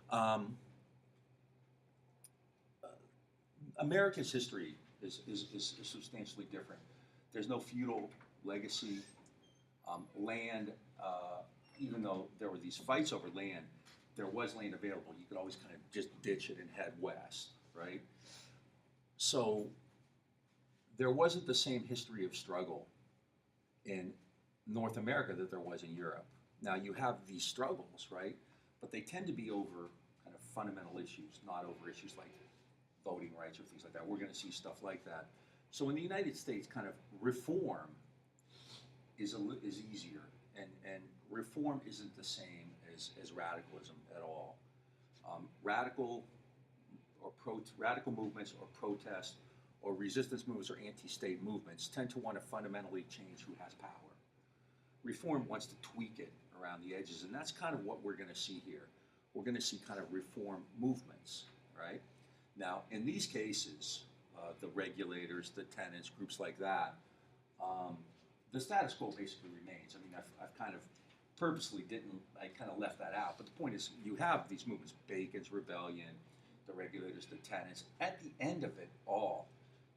Um, America's history is substantially different. There's no feudal legacy. Land, even though there were these fights over land, there was land available. You could always kind of just ditch it and head west, right? So there wasn't the same history of struggle in North America that there was in Europe. Now you have these struggles, right? But they tend to be over kind of fundamental issues, not over issues like voting rights or things like that. We're going to see stuff like that. So in the United States, kind of reform is easier, and reform isn't the same as radicalism at all. Radical radical movements or protest or resistance movements or anti-state movements tend to want to fundamentally change who has power. Reform wants to tweak it around the edges, and that's kind of what we're going to see here. We're going to see kind of reform movements, right? Now, in these cases, the regulators, the tenants, groups like that, the status quo basically remains. I mean, I've kind of purposely I kind of left that out. But the point is, you have these movements, Bacon's Rebellion, the regulators, the tenants. At the end of it all,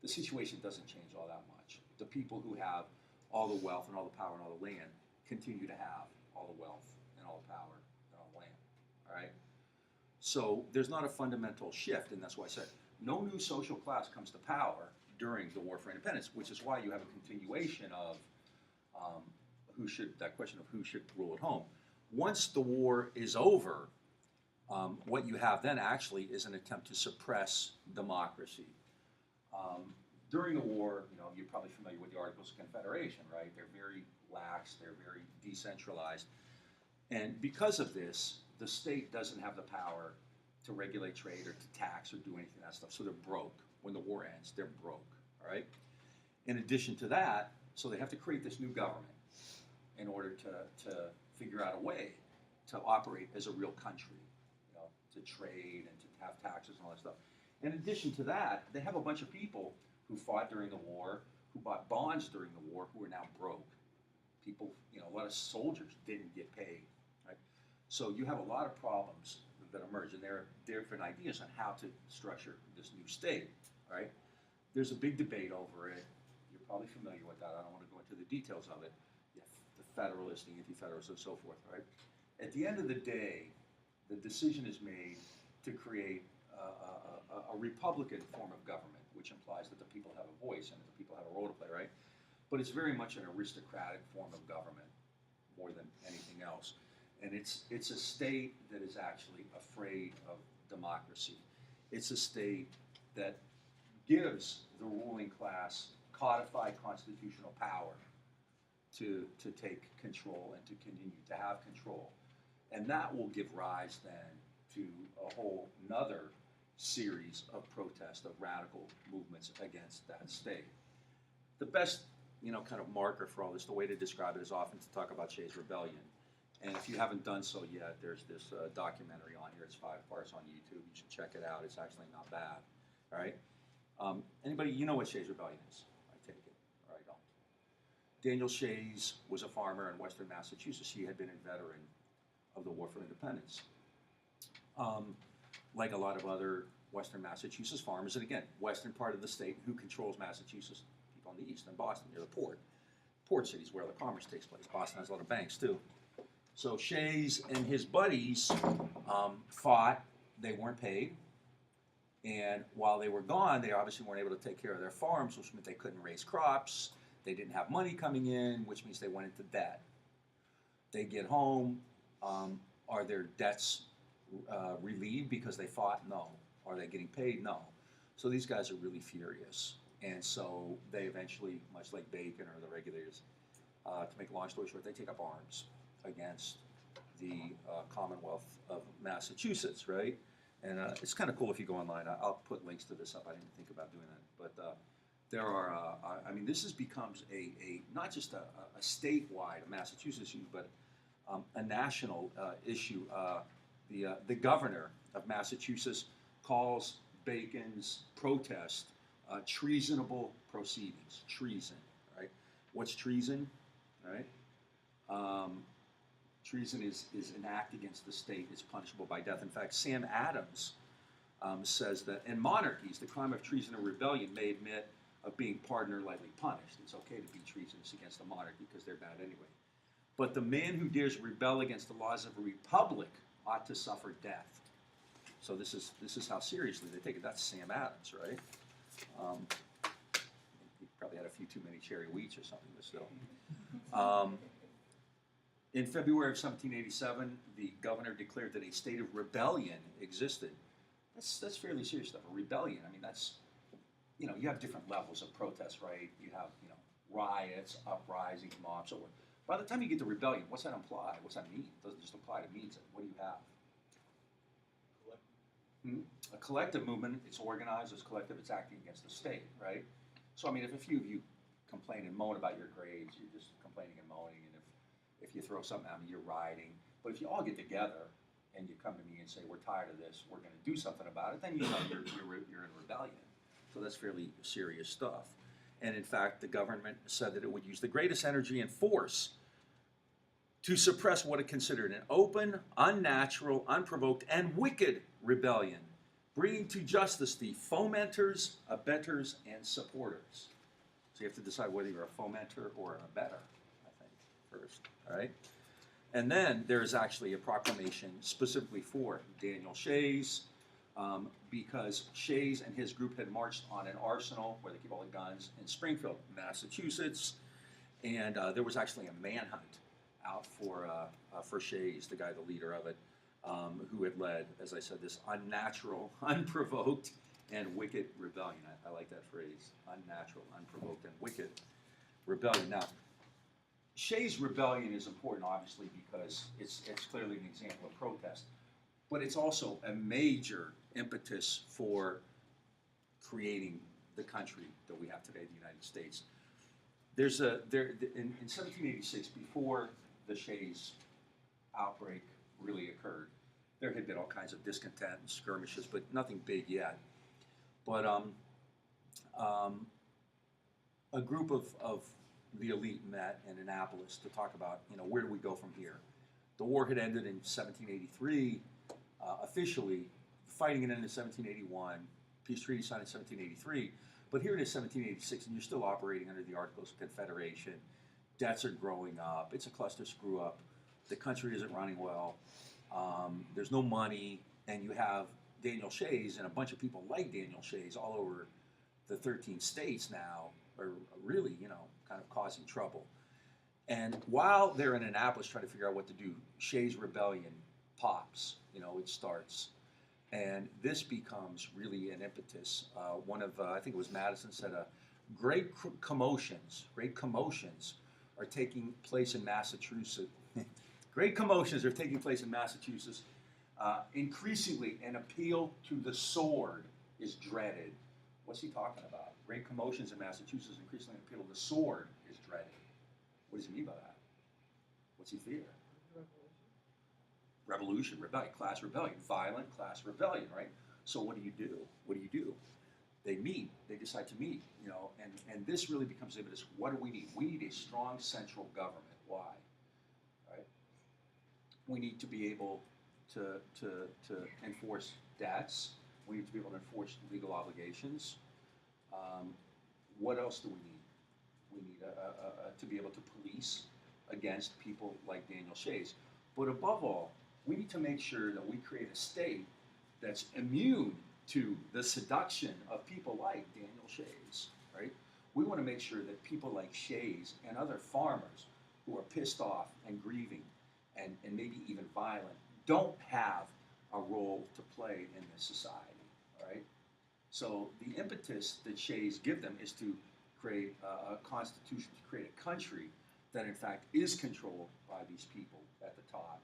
the situation doesn't change all that much. The people who have all the wealth and all the power and all the land continue to have all the wealth and all the power and all the land, all right? So there's not a fundamental shift, and that's why I said no new social class comes to power during the War for Independence, which is why you have a continuation of that question of who should rule at home. Once the war is over, what you have then actually is an attempt to suppress democracy. During the war, you're probably familiar with the Articles of Confederation, right? They're very lax, they're very decentralized. And because of this, the state doesn't have the power to regulate trade or to tax or do anything of that stuff. So they're broke. When the war ends, they're broke, all right? In addition to that, so they have to create this new government in order to figure out a way to operate as a real country, to trade and to have taxes and all that stuff. In addition to that, they have a bunch of people who fought during the war, who bought bonds during the war, who are now broke. People, a lot of soldiers didn't get paid, right? So you have a lot of problems that emerge, and there are different ideas on how to structure this new state, right? There's a big debate over it. You're probably familiar with that. I don't want to go into the details of it. You have the Federalists, the Anti-Federalists, and so forth, right? At the end of the day, the decision is made to create a Republican form of government, which implies that the people have a voice and that the people have a role to play, right? But it's very much an aristocratic form of government more than anything else. And it's a state that is actually afraid of democracy. It's a state that gives the ruling class codified constitutional power to take control and to continue to have control. And that will give rise then to a whole nother series of protests, of radical movements against that state. The best, kind of marker for all this, the way to describe it is often to talk about Shay's Rebellion. And if you haven't done so yet, there's this documentary on here. It's 5 parts on YouTube. You should check it out. It's actually not bad. All right. Anybody, what Shay's Rebellion is? I take it, or I don't. Daniel Shays was a farmer in Western Massachusetts. He had been a veteran of the War for Independence. Like a lot of other Western Massachusetts farmers, and again, western part of the state, who controls Massachusetts? People on the east, in Boston, near the port cities where the commerce takes place. Boston has a lot of banks too. So Shays and his buddies fought. They weren't paid, and while they were gone, they obviously weren't able to take care of their farms, which meant they couldn't raise crops. They didn't have money coming in, which means they went into debt. They get home. Are their debts relieved because they fought? No. Are they getting paid? No. So these guys are really furious. And so they eventually, much like Bacon or the regulators, to make a long story short, they take up arms against the Commonwealth of Massachusetts, right? And it's kind of cool if you go online. I'll put links to this up. I didn't think about doing that. But there are, this becomes not just a statewide, a Massachusetts issue, but a national issue. The governor of Massachusetts calls Bacon's protest treasonable proceedings. Treason, right? What's treason, right? treason is an act against the state, is punishable by death. In fact, Sam Adams says that in monarchies, the crime of treason or rebellion may admit of being pardoned or lightly punished. It's okay to be treasonous against the monarchy because they're bad anyway. But the man who dares rebel against the laws of a republic ought to suffer death. So this is how seriously they take it. That's Sam Adams, right? He probably had a few too many cherry wheats or something, but still. In February of 1787, the governor declared that a state of rebellion existed. That's fairly serious stuff. A rebellion. I mean, that's, you know, you have different levels of protest, right? You have, you know, riots, uprisings, mobs, so on. By the time you get to rebellion, what's that imply? What's that mean? It doesn't just apply, it means it. What do you have? A collective movement, it's organized, it's collective, it's acting against the state, right? So, I mean, if a few of you complain and moan about your grades, you're just complaining and moaning, and if you throw something at me, you're rioting. But if you all get together and you come to me and say, we're tired of this, we're going to do something about it, then you know you're in rebellion. So that's fairly serious stuff. And in fact, the government said that it would use the greatest energy and force to suppress what it considered an open, unnatural, unprovoked, and wicked rebellion, bringing to justice the fomenters, abettors, and supporters. So you have to decide whether you're a fomenter or an abettor, I think, first, all right? And then there's actually a proclamation specifically for Daniel Shays, because Shays and his group had marched on an arsenal where they keep all the guns in Springfield, Massachusetts, and there was actually a manhunt out for Shays, the guy, the leader of it, who had led, as I said, this unnatural, unprovoked, and wicked rebellion. I like that phrase, unnatural, unprovoked, and wicked rebellion. Now, Shay's rebellion is important, obviously, because it's clearly an example of protest, but it's also a major impetus for creating the country that we have today, the United States. In 1786, before the Shays outbreak really occurred, there had been all kinds of discontent and skirmishes, but nothing big yet. But a group of the elite met in Annapolis to talk about, you know, where do we go from here? The war had ended in 1783, officially. Fighting it ended in 1781, peace treaty signed in 1783, but here it is 1786, and you're still operating under the Articles of Confederation. Debts are growing up. It's a cluster screw up. The country isn't running well. There's no money, and you have Daniel Shays and a bunch of people like Daniel Shays all over the 13 states now are really, you know, kind of causing trouble. And while they're in Annapolis trying to figure out what to do, Shays' rebellion pops. You know, it starts. And this becomes really an impetus. I think it was Madison said, great commotions are taking place in Massachusetts. Great commotions are taking place in Massachusetts. Increasingly, an appeal to the sword is dreaded. What's he talking about? Great commotions in Massachusetts, increasingly an appeal to the sword is dreaded. What does he mean by that? What's he fear? Revolution, rebellion, class rebellion, violent class rebellion, right? So what do you do? What do you do? They meet, they decide to meet, you know, and this really becomes impetus. What do we need? We need a strong central government. Why? Right? We need to be able to enforce debts. We need to be able to enforce legal obligations. What else do we need? We need to be able to police against people like Daniel Shays. But above all, we need to make sure that we create a state that's immune to the seduction of people like Daniel Shays, right? We want to make sure that people like Shays and other farmers who are pissed off and grieving and maybe even violent don't have a role to play in this society, all right? So the impetus that Shays give them is to create a constitution, to create a country that in fact is controlled by these people at the top,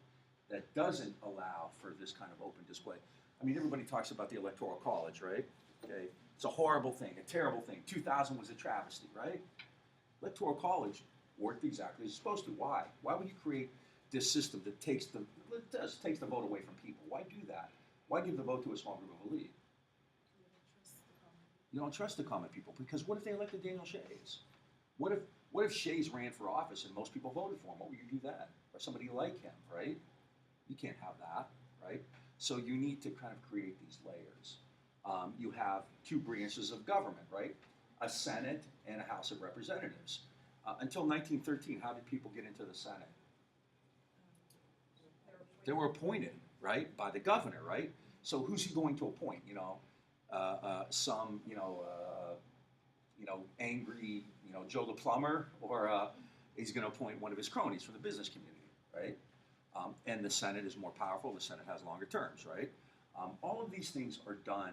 that doesn't allow for this kind of open display. I mean, everybody talks about the Electoral College, right? Okay, it's a horrible thing, a terrible thing. 2000 was a travesty, right? Electoral College worked exactly as it's supposed to. Why? Why would you create this system that takes the vote away from people? Why do that? Why give the vote to a small group of elite? You don't trust the common people, because what if they elected Daniel Shays? What What if Shay's ran for office and most people voted for him? What would you do then? Or somebody like him, right? You can't have that, right? So you need to kind of create these layers. You have two branches of government, right? A Senate and a House of Representatives. Until 1913, how did people get into the Senate? They were appointed, right, by the governor, right? So who's he going to appoint? Some angry, Joe the plumber, or he's going to appoint one of his cronies from the business community, right? And the Senate is more powerful. The Senate has longer terms, right? All of these things are done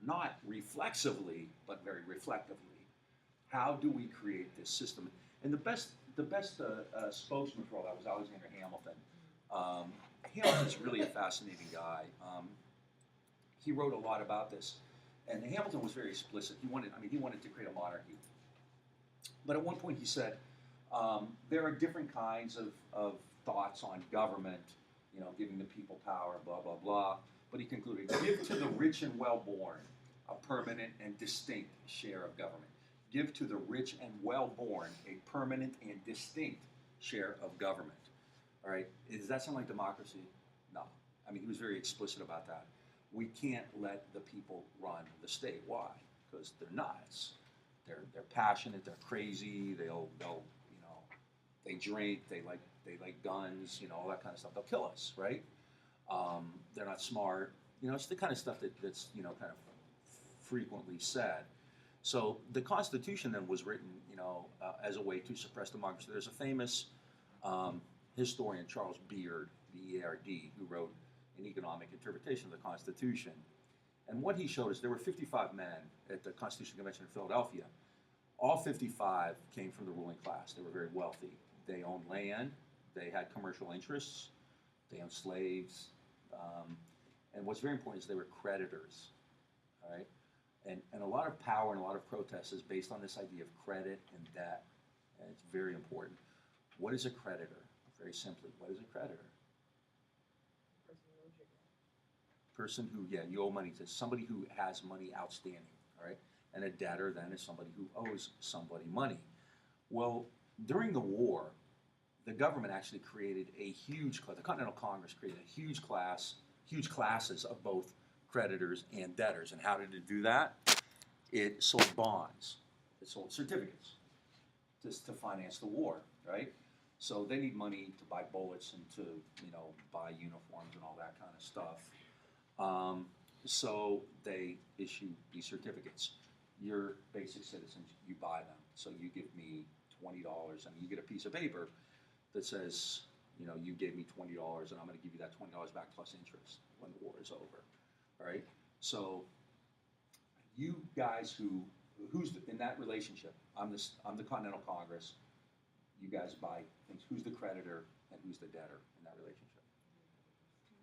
not reflexively, but very reflectively. How do we create this system? And the best spokesman for all that was Alexander Hamilton. Hamilton's really a fascinating guy. He wrote a lot about this, and Hamilton was very explicit. He wanted to create a monarchy. But at one point he said, there are different kinds of thoughts on government, giving the people power, blah, blah, blah. But he concluded, give to the rich and well-born a permanent and distinct share of government. Give to the rich and well-born a permanent and distinct share of government. All right, does that sound like democracy? No. He was very explicit about that. We can't let the people run the state. Why? Because they're nuts. They're passionate. They're crazy. They'll they drink. They like guns. All that kind of stuff. They'll kill us, right? They're not smart. It's the kind of stuff that's kind of frequently said. So the Constitution then was written, as a way to suppress democracy. There's a famous historian, Charles Beard, B-E-A-R-D, who wrote an economic interpretation of the Constitution. And what he showed is there were 55 men at the Constitutional Convention in Philadelphia. All 55 came from the ruling class. They were very wealthy. They owned land. They had commercial interests. They owned slaves. And what's very important is they were creditors. All right? And a lot of power and a lot of protest is based on this idea of credit and debt. And it's very important. What is a creditor? Very simply, what is a creditor? Person who, you owe money to somebody who has money outstanding, all right? And a debtor then is somebody who owes somebody money. Well, during the war, the government actually created a huge class, the Continental Congress created a huge classes of both creditors and debtors. And how did it do that? It sold bonds, it sold certificates to finance the war, right? So they need money to buy bullets and to, buy uniforms and all that kind of stuff. So they issue these certificates. You're basic citizens, you buy them. So you give me $20 and you get a piece of paper that says, you gave me $20 and I'm going to give you that $20 back plus interest when the war is over. All right? So you guys who's in that relationship, I'm the Continental Congress. You guys buy things. Who's the creditor and who's the debtor in that relationship?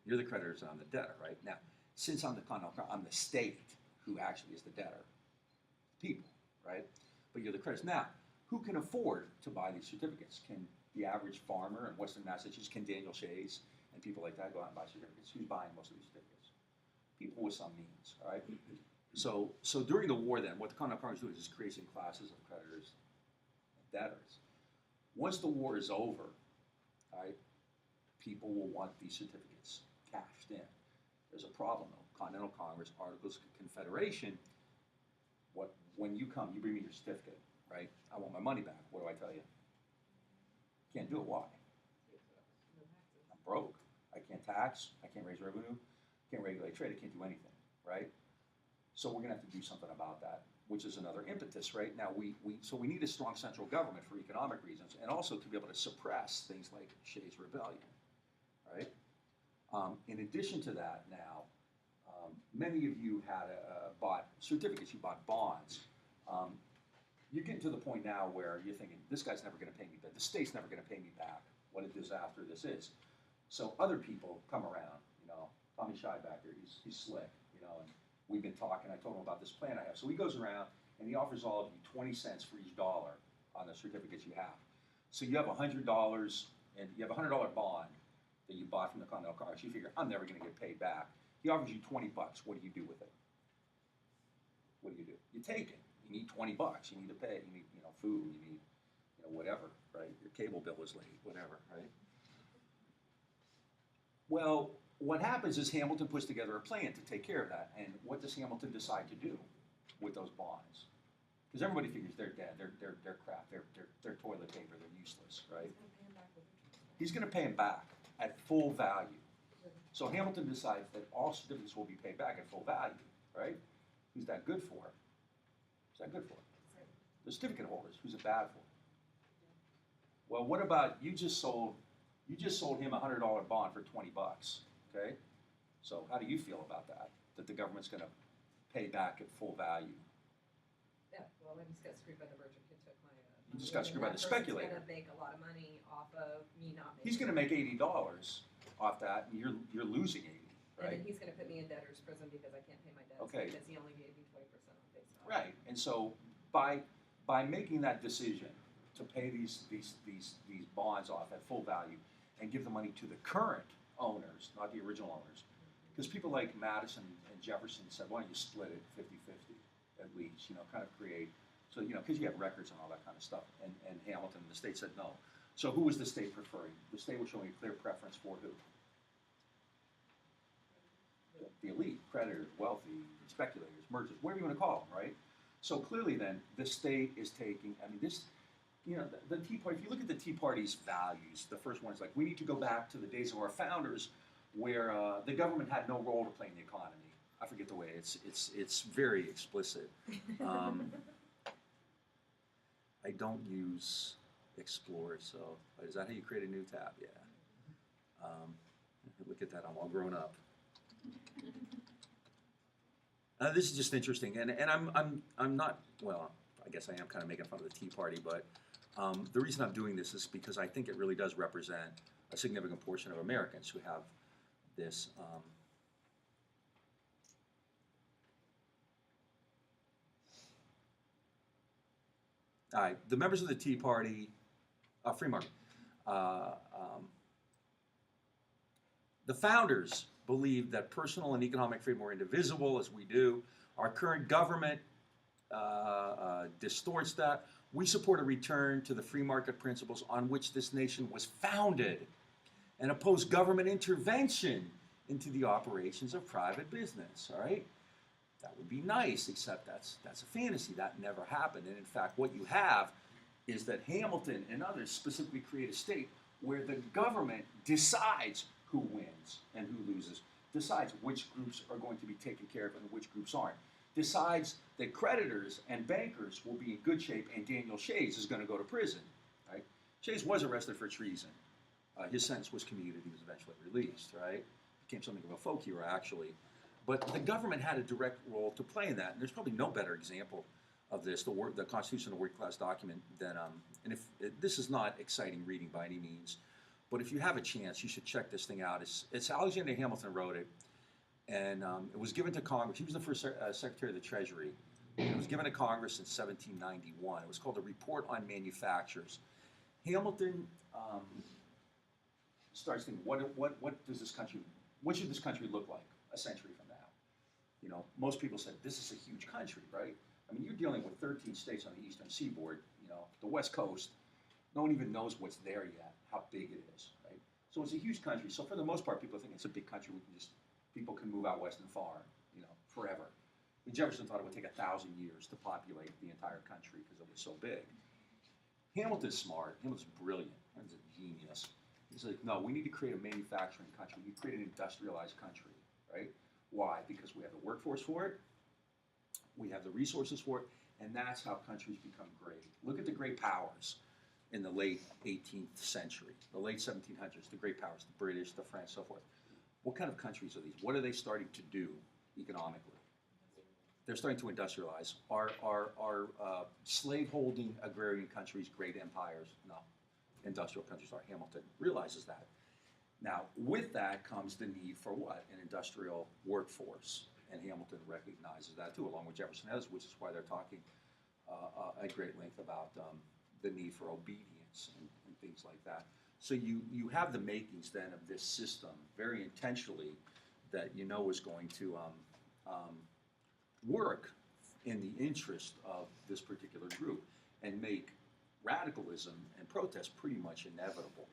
You're the creditors and I'm the debtor, right? Now, since I'm the Continental Congress, I'm the state who actually is the debtor. People, right? But you're the creditors. Now, who can afford to buy these certificates? Can the average farmer in Western Massachusetts, can Daniel Shays and people like that go out and buy certificates? Who's buying most of these certificates? People with some means, all right? So during the war then, what the Continental Congress is creating classes of creditors and debtors. Once the war is over, right, people will want these certificates cashed in. There's a problem though. Continental Congress, Articles of Confederation, when you come, you bring me your certificate, right? I want my money back. What do I tell you? Can't do it. Why? I'm broke. I can't tax. I can't raise revenue. Can't regulate trade. I can't do anything, right? So we're going to have to do something about that, which is another impetus, right? Now, we need a strong central government for economic reasons and also to be able to suppress things like Shay's Rebellion, right? In addition to that now, many of you had bought certificates, you bought bonds. You're getting to the point now where you're thinking, this guy's never going to pay me back. The state's never going to pay me back. What a disaster this is. So other people come around, Tommy Shay back here, he's slick, and we've been talking. I told him about this plan I have. So he goes around and he offers all of you 20 cents for each dollar on the certificates you have. So you have $100 and you have a $100 bond that you bought from the Continental Congress. You figure, I'm never going to get paid back. He offers you $20. What do you do with it? What do? You take it. You need $20. You need to pay. You need, food. You need, whatever, right? Your cable bill was late, whatever, right? Well, what happens is Hamilton puts together a plan to take care of that. And what does Hamilton decide to do with those bonds? Because everybody figures they're dead, they're crap, they're toilet paper, they're useless, right? He's going to pay them back at full value. So Hamilton decides that all certificates will be paid back at full value, right? Who's that good for? Who's that good for? The certificate holders. Who's it bad for? Well, what about you just sold him a $100 bond for 20 bucks, okay? So how do you feel about that? That the government's going to pay back at full value? Yeah, well, I just got screwed by the merchant who took my. You just got screwed by the speculator. He's going to make a lot of money off of me not making. He's going to make $80 off that, and you're losing 80, right? And then he's going to put me in debtor's prison because I can't pay my debts. Okay. Because he only gave me 20% on face value. Right, and so by making that decision to pay these bonds off at full value and give the money to the current owners, not the original owners, because people like Madison and Jefferson said, why don't you split it 50-50 at least, kind of create, so, because you have records and all that kind of stuff, and Hamilton, the state said no. So who was the state preferring? The state was showing a clear preference for who? The elite, creditors, wealthy, speculators, merchants, whatever you want to call them, right? So clearly then, the state is taking, the Tea Party, if you look at the Tea Party's values, the first one is like, we need to go back to the days of our founders where the government had no role to play in the economy. I forget the way, it's very explicit. I don't use Explorer, so is that how you create a new tab? Yeah. Look at that, I'm all grown up. This is just interesting, and I'm not, well, I guess I am kind of making fun of the Tea Party, but the reason I'm doing this is because I think it really does represent a significant portion of Americans who have this. All right, the members of the Tea Party, free market. The founders believed that personal and economic freedom were indivisible, as we do. Our current government distorts that. We support a return to the free market principles on which this nation was founded and oppose government intervention into the operations of private business, all right? That would be nice, except that's a fantasy. That never happened. And in fact, what you have is that Hamilton and others specifically create a state where the government decides who wins and who loses, decides which groups are going to be taken care of and which groups aren't, decides that creditors and bankers will be in good shape and Daniel Shays is going to go to prison. Right? Shays was arrested for treason. His sentence was commuted. He was eventually released. Right? Became something of a folk hero, actually. But the government had a direct role to play in that. And there's probably no better example of this, the Constitution, the working-class document, than, this is not exciting reading by any means, but if you have a chance, you should check this thing out. It's Alexander Hamilton wrote it, and it was given to Congress. He was the first Secretary of the Treasury. And it was given to Congress in 1791. It was called the Report on Manufactures. Hamilton starts thinking, what should this country look like a century from now? Most people said, this is a huge country, right? I mean, you're dealing with 13 states on the eastern seaboard, the West Coast. No one even knows what's there yet, how big it is, right? So it's a huge country. So for the most part, people think it's a big country. People can move out west and farm, forever. And Jefferson thought it would take 1,000 years to populate the entire country because it was so big. Hamilton's smart. Hamilton's brilliant. Hamilton's a genius. He's like, no, we need to create a manufacturing country. We need to create an industrialized country, right? Why? Because we have the workforce for it. We have the resources for it. And that's how countries become great. Look at the great powers in the late 18th century, the late 1700s, the great powers, the British, the French, so forth. What kind of countries are these? What are they starting to do economically? They're starting to industrialize. Are slave-holding agrarian countries great empires? No. Industrial countries are. Hamilton realizes that. Now, with that comes the need for what? An industrial workforce. And Hamilton recognizes that too, along with Jefferson and others, which is why they're talking at great length about the need for obedience and things like that. So you have the makings then of this system very intentionally that is going to work in the interest of this particular group and make radicalism and protest pretty much inevitable,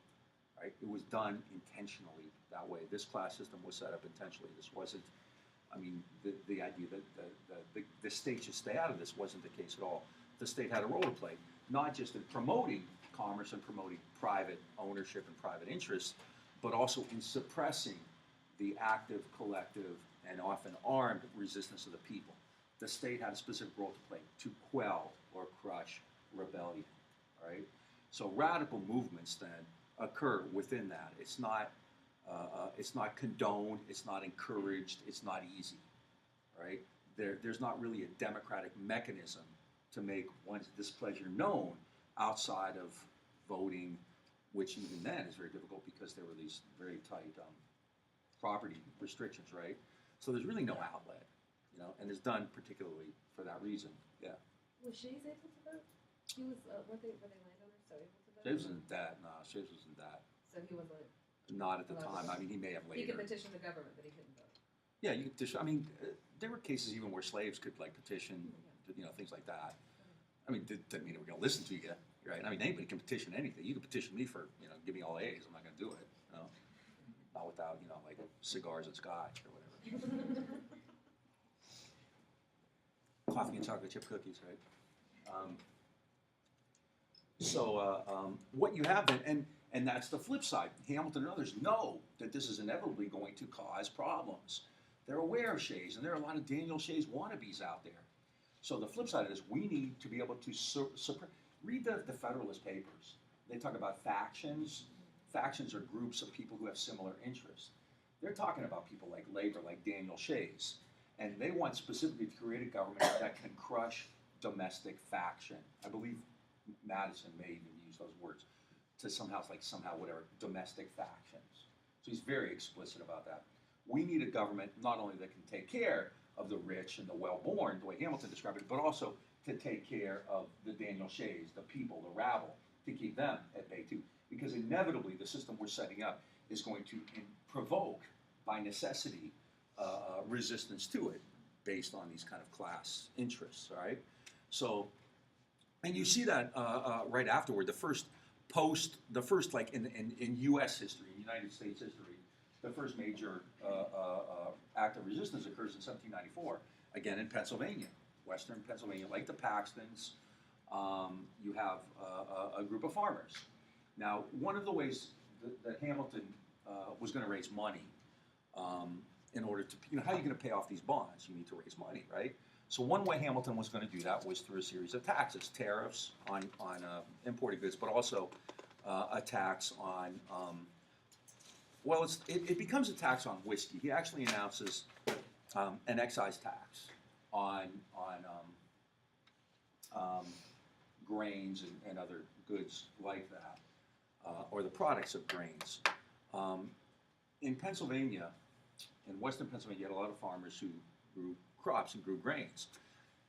right? It was done intentionally that way. This class system was set up intentionally. This wasn't, I mean, the idea that the state should stay out of this wasn't the case at all. The state had a role to play, not just in promoting commerce and promoting private ownership and private interests, but also in suppressing the active, collective, and often armed resistance of the people. The state had a specific role to play to quell or crush rebellion, right? So radical movements then occur within that. It's not condoned, it's not encouraged, it's not easy, right? There's not really a democratic mechanism to make one's displeasure known outside of voting, which even then is very difficult because there were these very tight property restrictions, right? So there's really no outlet, you know, and it's done particularly for that reason. Yeah. Was Shay's able to vote? He was, were they landowners, so able to vote? Shays wasn't that, no, Shays wasn't that. So he wasn't. Not at the time. I mean, he may have later. He could petition the government, but he couldn't vote. Yeah, you could petition. I mean, there were cases even where slaves could like petition, you know, things like that. I mean, didn't mean we're going to listen to you, right? I mean, anybody can petition anything. You can petition me for, you know, give me all A's. I'm not going to do it, you know, not without, you know, like cigars and scotch or whatever. Coffee and chocolate chip cookies, right? What you have then, and that's the flip side. Hamilton and others know that this is inevitably going to cause problems. They're aware of Shays, and there are a lot of Daniel Shays wannabes out there. So the flip side is we need to be able to read the Federalist Papers. They talk about factions. Factions are groups of people who have similar interests. They're talking about people like labor, like Daniel Shays. And they want specifically to create a government that can crush domestic faction. I believe Madison may even use those words. To somehow whatever, domestic factions. So he's very explicit about that. We need a government not only that can take care of the rich and the well-born, the way Hamilton described it, but also to take care of the Daniel Shays, the people, the rabble, to keep them at bay too. Because inevitably the system we're setting up is going to provoke, by necessity, resistance to it based on these kind of class interests, all right? So, and you see that right afterward, the first like in U.S. history, United States history, the first major act of resistance occurs in 1794, again in Pennsylvania, Western Pennsylvania, like the Paxtons. You have a group of farmers. Now, one of the ways that Hamilton was going to raise money in order to, you know, how are you going to pay off these bonds? You need to raise money, right? So one way Hamilton was going to do that was through a series of taxes, tariffs on imported goods, but also a tax on, it becomes a tax on whiskey. He actually announces an excise tax on grains and other goods like that, or the products of grains. In Pennsylvania, in Western Pennsylvania, you had a lot of farmers who grew crops and grew grains.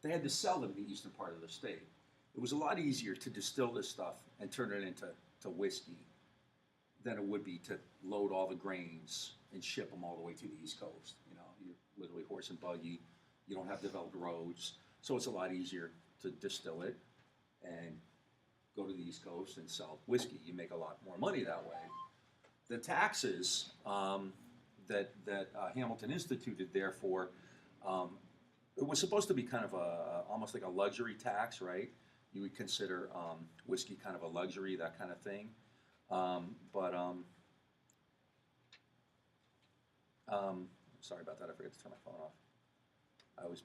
They had to sell them in the eastern part of the state. It was a lot easier to distill this stuff and turn it into whiskey than it would be to load all the grains and ship them all the way to the East Coast. You know, you're literally horse and buggy. You don't have developed roads, so it's a lot easier to distill it and go to the East Coast and sell whiskey. You make a lot more money that way. The taxes that Hamilton instituted, therefore, it was supposed to be kind of almost like a luxury tax, right? You would consider whiskey kind of a luxury, that kind of thing. Sorry about that, I forgot to turn my phone off. I always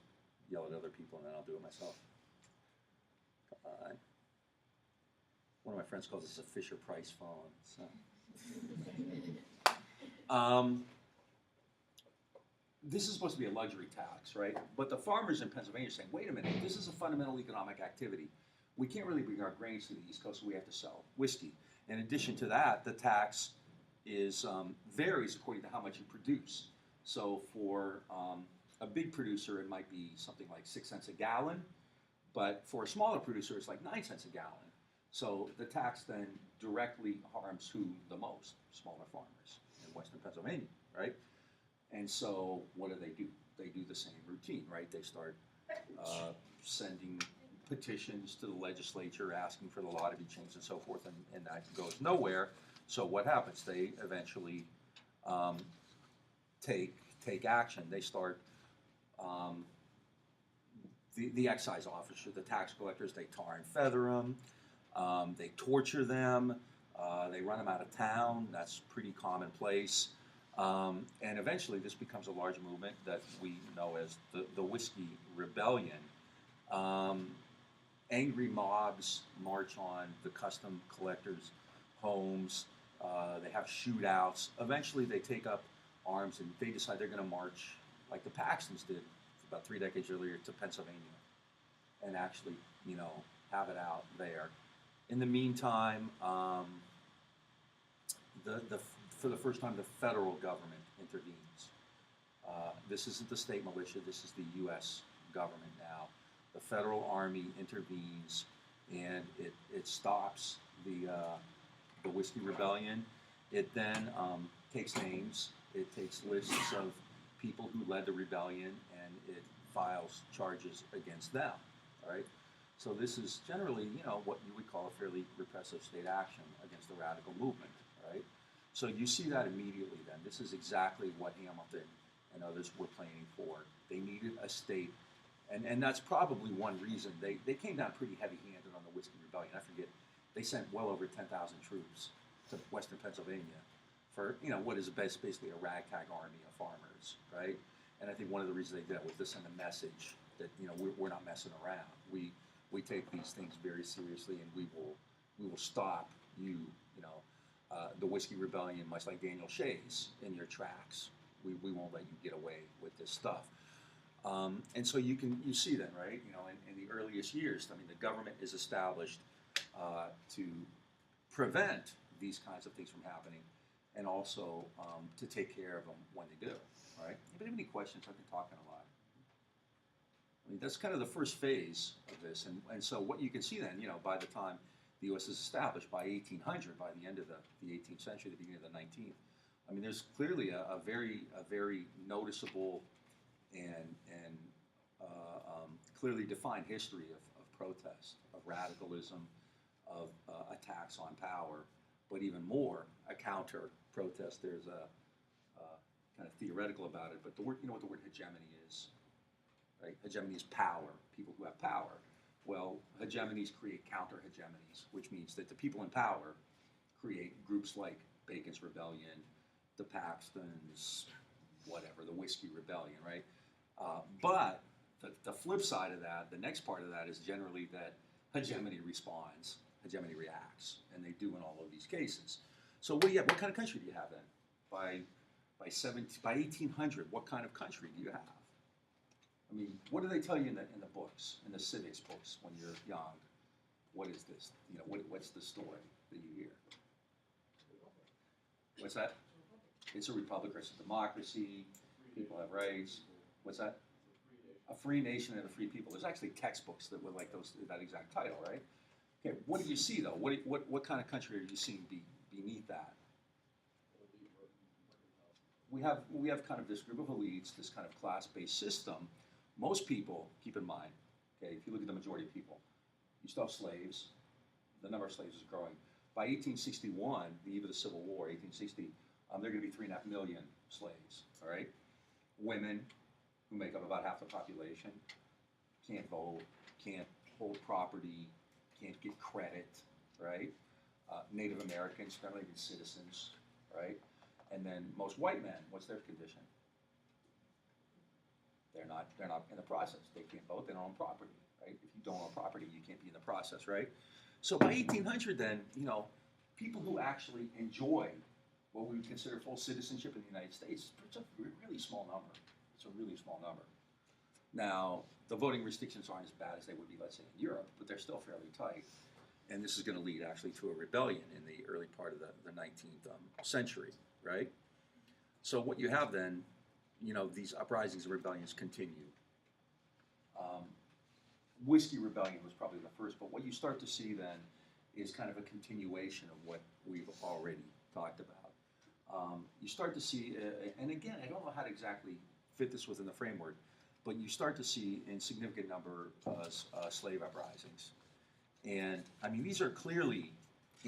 yell at other people and then I'll do it myself. One of my friends calls this a Fisher-Price phone. So. This is supposed to be a luxury tax, right? But the farmers in Pennsylvania are saying, wait a minute, this is a fundamental economic activity. We can't really bring our grains to the East Coast, so we have to sell whiskey. In addition to that, the tax varies according to how much you produce. So for a big producer, it might be something like 6 cents a gallon, but for a smaller producer, it's like 9 cents a gallon. So the tax then directly harms who the most? Smaller farmers in Western Pennsylvania, right? And so what do? They do the same routine, right? They start sending petitions to the legislature asking for the law to be changed and so forth, and that goes nowhere. So what happens? They eventually take action. They start the excise officer, the tax collectors. They tar and feather them. They torture them. They run them out of town. That's pretty commonplace. And eventually, this becomes a large movement that we know as the Whiskey Rebellion. Angry mobs march on the custom collectors' homes. They have shootouts. Eventually, they take up arms and they decide they're going to march like the Paxtons did about 3 decades earlier to Pennsylvania and actually, have it out there. In the meantime, for the first time, the federal government intervenes. This isn't the state militia. This is the U.S. government now. The federal army intervenes, and it stops the Whiskey Rebellion. It then takes names. It takes lists of people who led the rebellion, and it files charges against them. All right. So this is generally, what you would call a fairly repressive state action against the radical movement. Right. So you see that immediately. Then this is exactly what Hamilton and others were planning for. They needed a state. And that's probably one reason they came down pretty heavy-handed on the Whiskey Rebellion. I forget, they sent well over 10,000 troops to western Pennsylvania for, what is basically a ragtag army of farmers, right? And I think one of the reasons they did that was to send a message that, we're not messing around. We take these things very seriously, and we will stop you, the Whiskey Rebellion, much like Daniel Shay's, in your tracks. We won't let you get away with this stuff. And so you see then, right, in the earliest years, the government is established to prevent these kinds of things from happening, and also to take care of them when they do, right? Anybody have any questions? I've been talking a lot. That's kind of the first phase of this, and so what you can see then, by the time the U.S. is established, by 1800, by the end of the 18th century, the beginning of the 19th, there's clearly a very noticeable and clearly defined history of protest, of radicalism, of attacks on power, but even more, a counter protest. There's a kind of theoretical about it, but the word, what the word hegemony is, right? Hegemony is power, people who have power. Well, hegemonies create counter hegemonies, which means that the people in power create groups like Bacon's Rebellion, the Paxtons, whatever, the Whiskey Rebellion, right? But the flip side of that, the next part of that, is generally that hegemony responds, hegemony reacts, and they do in all of these cases. So what do you have? What kind of country do you have then? By 1800, what kind of country do you have? What do they tell you in the books, in the civics books when you're young? What is this? What's the story that you hear? What's that? It's a republic, it's a democracy, people have rights. What's that? A free nation and a free people. There's actually textbooks that would like that exact title, right? Okay, what do you see though? What kind of country are you seeing beneath that? We have kind of this group of elites, this kind of class-based system. Most people, keep in mind, okay, if you look at the majority of people, you still have slaves. The number of slaves is growing. By 1861, the eve of the Civil War, 1860, there are going to be 3.5 million slaves, all right? Women, who make up about half the population, can't vote, can't hold property, can't get credit, right? Native Americans, not even citizens, right? And then most white men, what's their condition? They're not in the process. They can't vote, they don't own property, right? If you don't own property, you can't be in the process, right? So by 1800 then, people who actually enjoy what we would consider full citizenship in the United States, it's a really small number. It's a really small number. Now, the voting restrictions aren't as bad as they would be, let's say, in Europe, but they're still fairly tight. And this is going to lead actually to a rebellion in the early part of the 19th century, right? So what you have then, these uprisings and rebellions continue. Whiskey Rebellion was probably the first, but what you start to see then is kind of a continuation of what we've already talked about. You start to see, and again, I don't know how to exactly fit this within the framework, but you start to see in significant number slave uprisings. And I mean, these are clearly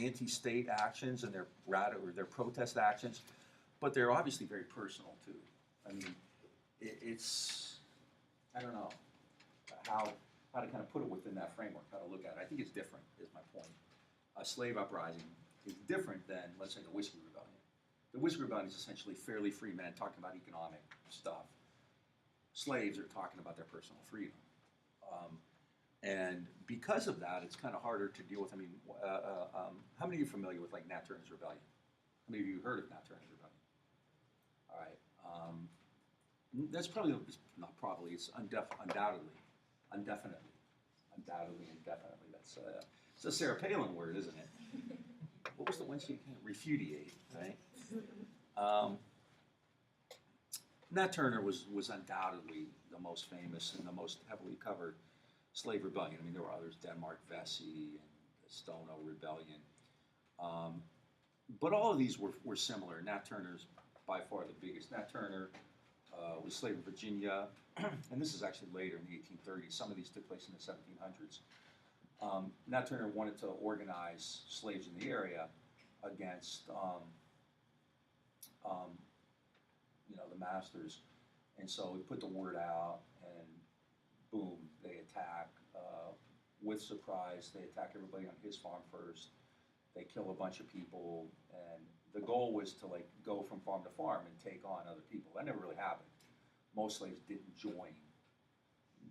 anti-state actions and they're protest actions, but they're obviously very personal too. I mean, it's, I don't know how to kind of put it within that framework, how to look at it. I think it's different, is my point. A slave uprising is different than, let's say, the Whiskey Rebellion. The Whiskey Rebellion is essentially fairly free men talking about economic stuff. Slaves are talking about their personal freedom. And because of that, it's kind of harder to deal with. I mean, how many of you are familiar with like Nat Turner's Rebellion? How many of you heard of Nat Turner's Rebellion? All right. That's probably, not probably, it's undoubtedly, indefinitely. That's it's a Sarah Palin word, isn't it? What was the one she can't repudiate, right? Nat Turner was undoubtedly the most famous and the most heavily covered slave rebellion. I mean, there were others, Denmark Vesey and the Stono Rebellion. But all of these were similar. Nat Turner's by far the biggest. Nat Turner was slave in Virginia, and this is actually later in the 1830s. Some of these took place in the 1700s. Nat Turner wanted to organize slaves in the area against the masters, and so he put the word out, and boom, they attack with surprise. They attack everybody on his farm first. They kill a bunch of people, and the goal was to like go from farm to farm and take on other people. That never really happened. Most slaves didn't join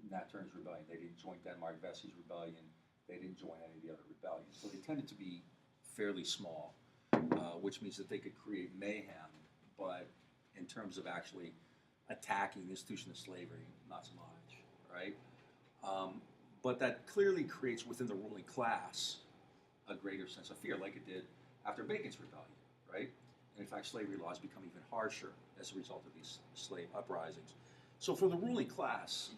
Nat Turner's rebellion. They didn't join Denmark Vesey's rebellion. They didn't join any of the other rebellions. So they tended to be fairly small, which means that they could create mayhem, but in terms of actually attacking the institution of slavery, not so much, right? But that clearly creates within the ruling class a greater sense of fear, like it did after Bacon's rebellion, right? And in fact, slavery laws become even harsher as a result of these slave uprisings. So for the ruling class,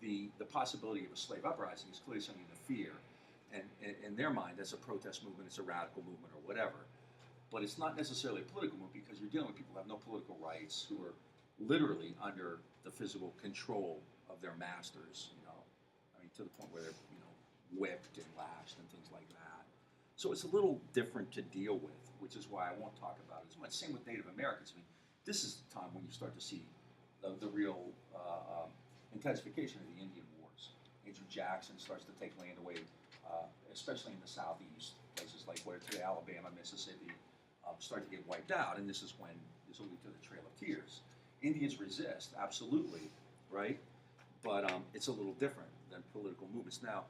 the possibility of a slave uprising is clearly something to fear. And in their mind, that's a protest movement, it's a radical movement or whatever. But it's not necessarily a political movement because you're dealing with people who have no political rights, who are literally under the physical control of their masters, I mean, to the point where they're, whipped and lashed and things like that. So it's a little different to deal with, which is why I won't talk about it as much. Same with Native Americans. I mean, this is the time when you start to see the real intensification of the Indian Wars. Andrew Jackson starts to take land away, especially in the southeast, places like where today Alabama, Mississippi, start to get wiped out, and this is when this will lead to the Trail of Tears. Indians resist, absolutely, right? But it's a little different than political movements. Now,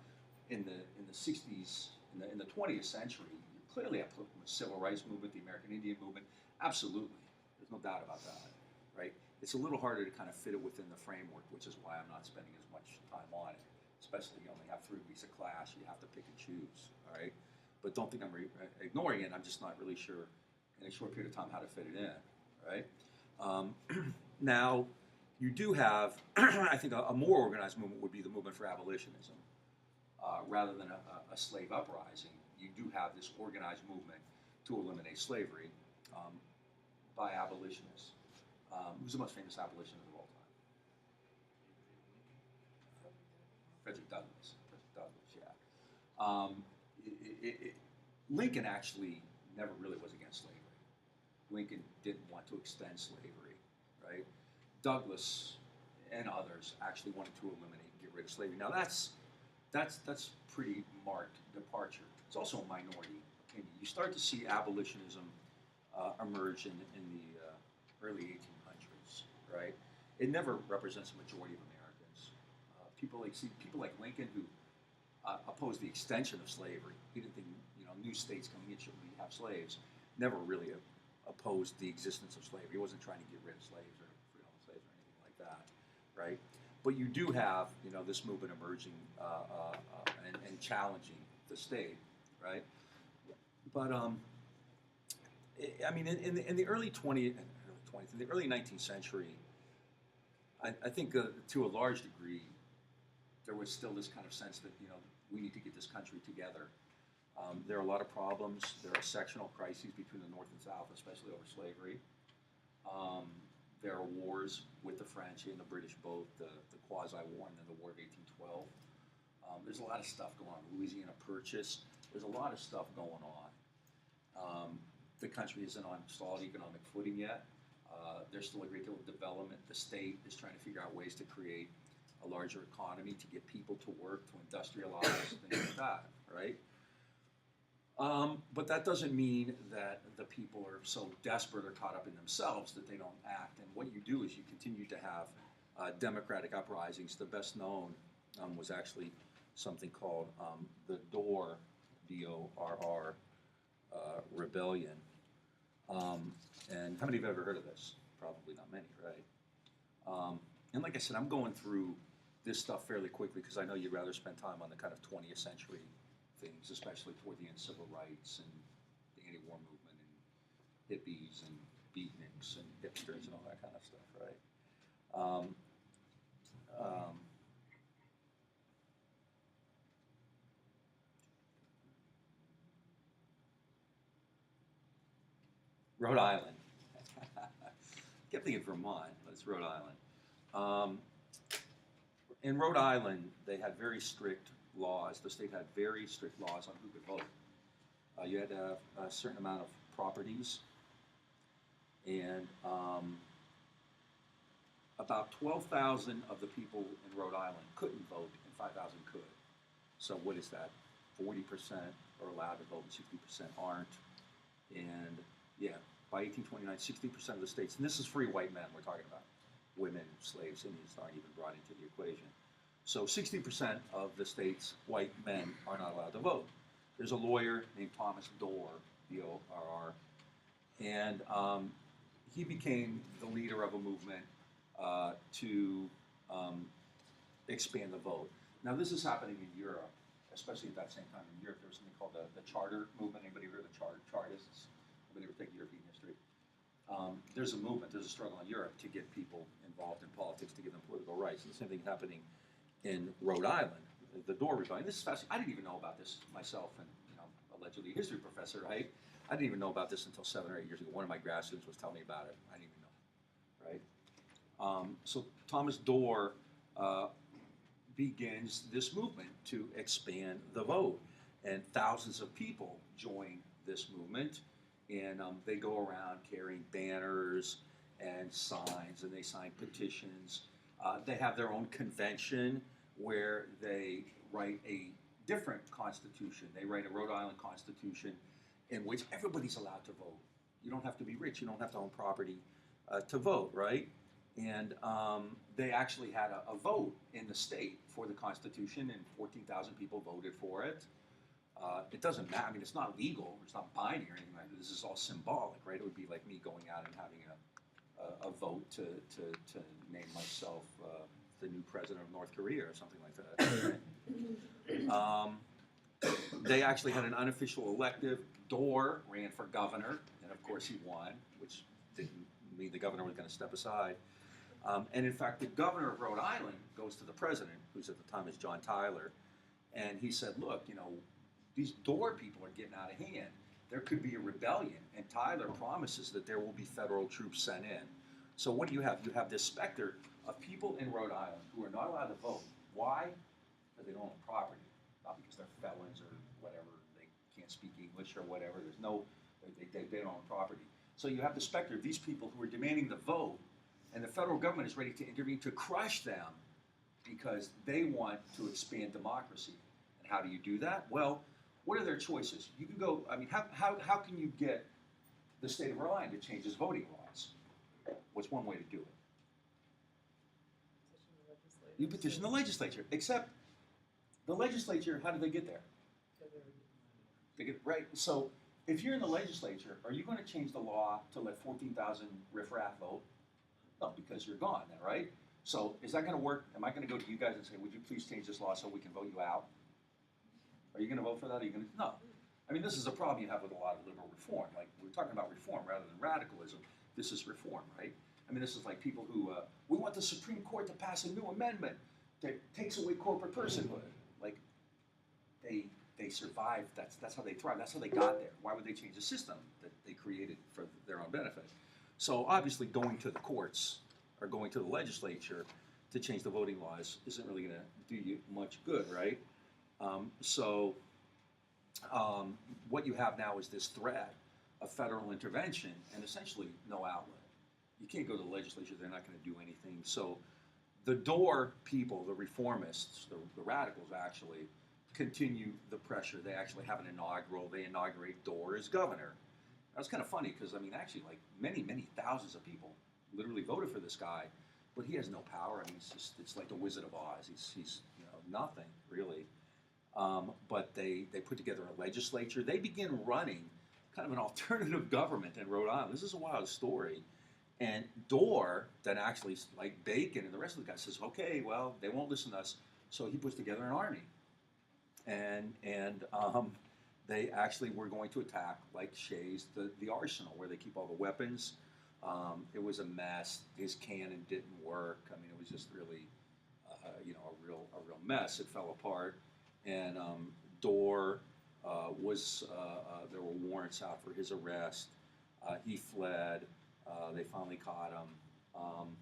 in the 60s, in the 20th century, you clearly have the civil rights movement, the American Indian movement, absolutely. There's no doubt about that, right? It's a little harder to kind of fit it within the framework, which is why I'm not spending as much time on it. Especially, you only have 3 weeks of class, you have to pick and choose, all right? But don't think I'm ignoring it, I'm just not really sure in a short period of time how to fit it in, right? Now, you do have, I think a more organized movement would be the movement for abolitionism. Rather than a slave uprising, you do have this organized movement to eliminate slavery by abolitionists. Who's the most famous abolitionist of all time? Frederick Douglass. Yeah. Lincoln actually never really was against slavery. Lincoln didn't want to extend slavery, right? Douglass and others actually wanted to eliminate and get rid of slavery. Now that's pretty marked departure. It's also a minority opinion. You start to see abolitionism emerge in the early 1800s, right? It never represents a majority of Americans. People like Lincoln, who opposed the extension of slavery. He didn't think new states coming in should have slaves. Never really opposed the existence of slavery. He wasn't trying to get rid of slaves or free all slaves or anything like that, right? But you do have this movement emerging and challenging the state, right? But I mean, in the early 19th century, I think to a large degree, there was still this kind of sense that we need to get this country together. There are a lot of problems. There are sectional crises between the North and South, especially over slavery. there are wars with the French and the British both, the quasi-war and then the War of 1812. There's a lot of stuff going on. Louisiana Purchase. There's a lot of stuff going on. The country isn't on solid economic footing yet. There's still a great deal of development. The state is trying to figure out ways to create a larger economy, to get people to work, to industrialize, things like that, right? But that doesn't mean that the people are so desperate or caught up in themselves that they don't act. And what you do is you continue to have democratic uprisings. The best known was actually something called the Dorr, D-O-R-R, Rebellion. And how many have ever heard of this? Probably not many, right? And like I said, I'm going through this stuff fairly quickly because I know you'd rather spend time on the kind of 20th century things, especially toward the end, civil rights and the anti-war movement and hippies and beatniks and hipsters and all that kind of stuff, right? Rhode Island. Kept thinking Vermont, but it's Rhode Island. In Rhode Island, they had very strict laws. The state had very strict laws on who could vote. You had to have a certain amount of properties, and about 12,000 of the people in Rhode Island couldn't vote, and 5,000 could. So what is that? 40% are allowed to vote, and 60% aren't. And yeah, by 1829, 60% of the states, and this is free white men we're talking about. Women, slaves, Indians aren't even brought into the equation. So 60% of the state's white men are not allowed to vote. There's a lawyer named Thomas Dorr, D-O-R-R, and he became the leader of a movement to expand the vote. Now this is happening in Europe, especially at that same time in Europe. There was something called the Charter movement. Anybody heard of the Chartists? Anybody ever take European history? There's a movement, there's a struggle in Europe to get people involved in politics, to give them political rights. And the same thing happening in Rhode Island, the Dorr Rebellion. This is fascinating. I didn't even know about this myself, and allegedly a history professor, right? I didn't even know about this until 7 or 8 years ago. One of my grad students was telling me about it. I didn't even know, right? So Thomas Dorr begins this movement to expand the vote, and thousands of people join this movement. And they go around carrying banners and signs, and they sign petitions. They have their own convention where they write a different constitution. They write a Rhode Island constitution in which everybody's allowed to vote. You don't have to be rich. You don't have to own property to vote, right? And they actually had a vote in the state for the constitution, and 14,000 people voted for it. It doesn't matter. I mean, it's not legal. It's not binding or anything like that. This is all symbolic, right? It would be like me going out and having a vote to name myself the new president of North Korea or something like that. They actually had an unofficial elective. Dorr ran for governor, and of course he won, which didn't mean the governor was going to step aside. And in fact, the governor of Rhode Island goes to the president, who's at the time is John Tyler, and he said, look, these Dorr people are getting out of hand. There could be a rebellion, and Tyler promises that there will be federal troops sent in. So what do you have? You have this specter of people in Rhode Island who are not allowed to vote. Why? Because they don't own property. Not because they're felons or whatever, they can't speak English or whatever. There's no, they don't own property. So you have the specter of these people who are demanding the vote, and the federal government is ready to intervene to crush them because they want to expand democracy. And how do you do that? Well, what are their choices? You can go, I mean, how can you get the state of Rhode Island to change its voting laws? What's one way to do it? You petition the legislature, except the legislature, how do they get there? They get, right, so if you're in the legislature, are you going to change the law to let 14,000 riffraff vote? No, because you're gone then, right? So is that going to work? Am I going to go to you guys and say, would you please change this law so we can vote you out? Are you going to vote for that? Are you going to? No. I mean, this is a problem you have with a lot of liberal reform. Like, we're talking about reform rather than radicalism. This is reform, right? I mean, this is like people who, we want the Supreme Court to pass a new amendment that takes away corporate personhood. Like, they survived. That's how they thrive. That's how they got there. Why would they change the system that they created for their own benefit? So obviously going to the courts or going to the legislature to change the voting laws isn't really gonna do you much good, right? So what you have now is this threat of federal intervention and essentially no outlet. You can't go to the legislature, they're not gonna do anything. So the door people, the reformists, the radicals actually, continue the pressure. They actually have an inaugural, they inaugurate Dorr as governor. That's kind of funny because, I mean, actually, like many thousands of people literally voted for this guy, but he has no power. I mean, it's like the Wizard of Oz. He's nothing, really. But they put together a legislature. They begin running kind of an alternative government in Rhode Island. This is a wild story. And Dorr, then actually, like Bacon and the rest of the guys, says, okay, well, they won't listen to us. So he puts together an army. And they actually were going to attack, like Shay's, the arsenal where they keep all the weapons. It was a mess. His cannon didn't work. I mean, it was just really, a real mess. It fell apart. And Dorr there were warrants out for his arrest. He fled. They finally caught him.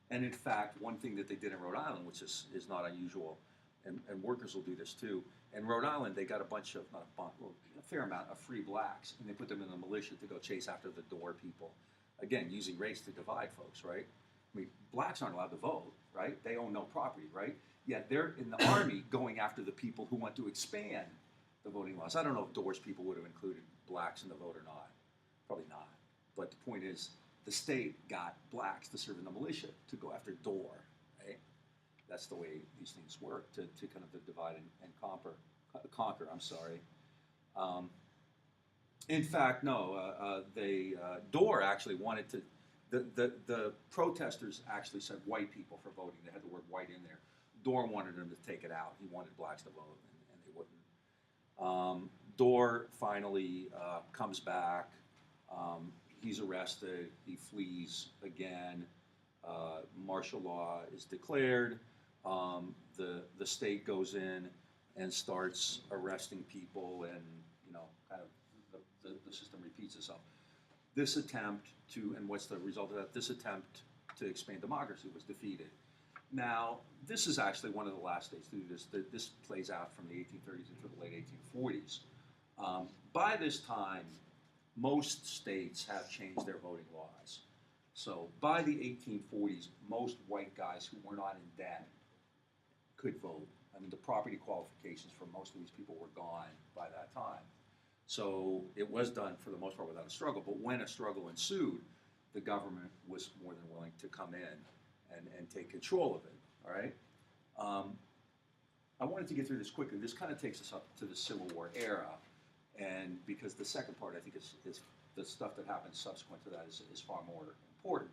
And in fact, one thing that they did in Rhode Island, which is not unusual, and workers will do this too. In Rhode Island, they got a bunch of, a fair amount of free blacks, and they put them in the militia to go chase after the Dorr people. Again, using race to divide folks, right? I mean, blacks aren't allowed to vote, right? They own no property, right? Yet they're in the army going after the people who want to expand the voting laws. I don't know if Dorr's people would have included blacks in the vote or not. Probably not. But the point is, the state got blacks to serve in the militia to go after Dorr, right? That's the way these things work, to kind of divide and conquer. I'm sorry. In fact, no. Dorr actually wanted to. The protesters actually said white people for voting. They had the word white in there. Dorr wanted them to take it out. He wanted blacks to vote, and they wouldn't. Dorr finally comes back. He's arrested. He flees again. Martial law is declared. The state goes in and starts arresting people, and kind of the system repeats itself. This attempt and what's the result of that? This attempt to expand democracy was defeated. Now, this is actually one of the last states to do this. This plays out from the 1830s into the late 1840s. By this time, most states have changed their voting laws. So by the 1840s, most white guys who were not in debt could vote. I mean, the property qualifications for most of these people were gone by that time. So it was done for the most part without a struggle. But when a struggle ensued, the government was more than willing to come in and take control of it. All right. I wanted to get through this quickly. This kind of takes us up to the Civil War era, and because the second part, I think, is the stuff that happens subsequent to that is far more important.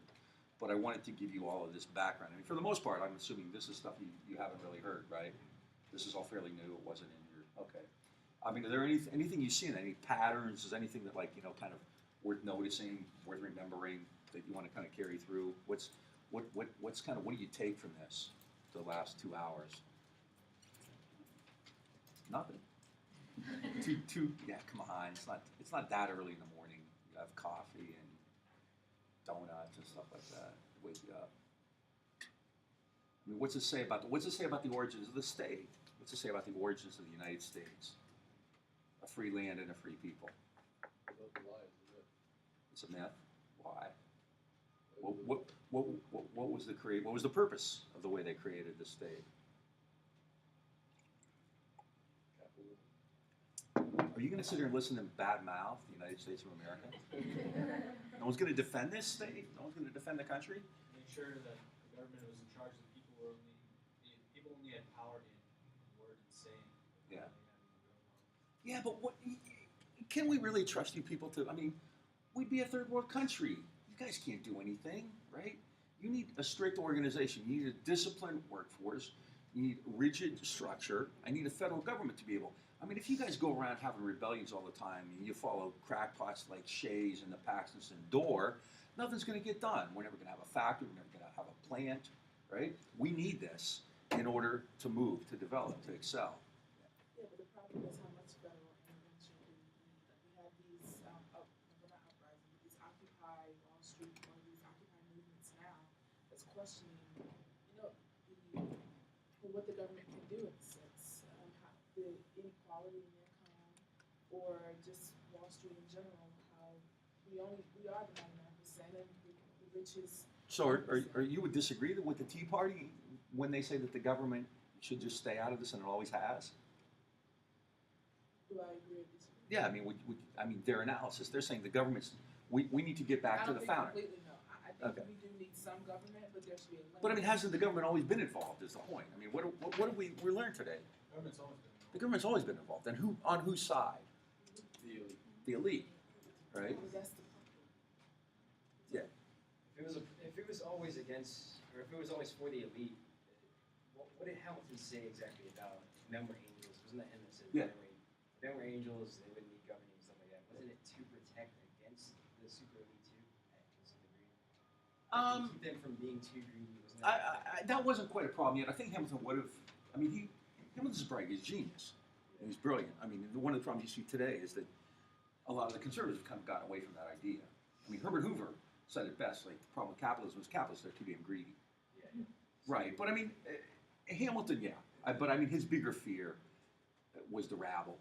But I wanted to give you all of this background. I mean, for the most part, I'm assuming this is stuff you haven't really heard, right? This is all fairly new. It wasn't in your okay. I mean, are there anything you see in any patterns? Is anything that kind of worth noticing, worth remembering that you want to kind of carry through? What do you take from this? The last 2 hours. Nothing. Yeah, come on. It's not that early in the morning. You have coffee and donuts and stuff like that to wake you up. I mean, what's it say about the origins of the state? What's it say about the origins of the United States? A free land and a free people. It's a myth. Why? What was the purpose of the way they created the state? Are you going to sit here and listen to badmouth the United States of America? No one's going to defend this state? No one's going to defend the country? Make sure that the government was in charge, that people only had power in word and saying. Yeah. Yeah, but can we really trust you people to? I mean, we'd be a third world country. You guys can't do anything, right? You need a strict organization. You need a disciplined workforce. You need rigid structure. I need a federal government to be able. I mean, if you guys go around having rebellions all the time and you follow crackpots like Shay's and the Paxtons and Dorr, nothing's going to get done. We're never going to have a factory. We're never going to have a plant, right? We need this in order to move, to develop, to excel. Yeah, but the problem is how much federal intervention do we need? Like we had these, not uprisings, but these Occupy Wall Street it's questioning, what the government can do in a sense, how the inequality in income, or just Wall Street in general, how we are the 99% and the richest. So are you would disagree with the Tea Party when they say that the government should just stay out of this and it always has? Do I agree or disagree? Yeah, I mean their analysis, they're saying the government's, we need to get back to the founder. Completely no. I think Okay. we do need some government, but there should be a limit. But I mean, hasn't the government always been involved is the point. I mean, what have we learned today? Government's always been The government's always been involved. And on whose side? the elite. The elite, right? Well, that's the Yeah. If it was always against, or if it was always for the elite, what did Hamilton say exactly about men were angels? Wasn't that him that said Yeah. men were angels, they wouldn't need governing and stuff like that? Wasn't it to protect against the super elite too, to some degree? To keep them from being too greedy, wasn't that? That wasn't quite a problem yet. I think Hamilton would have. I mean, Hamilton's bright. He's genius. And he's brilliant. I mean, one of the problems you see today is that a lot of the conservatives have kind of gotten away from that idea. I mean, Herbert Hoover said it best. Like, the problem with capitalism is capitalists are too damn greedy. Yeah. Right. But I mean, Hamilton, yeah. But I mean, his bigger fear was the rabble.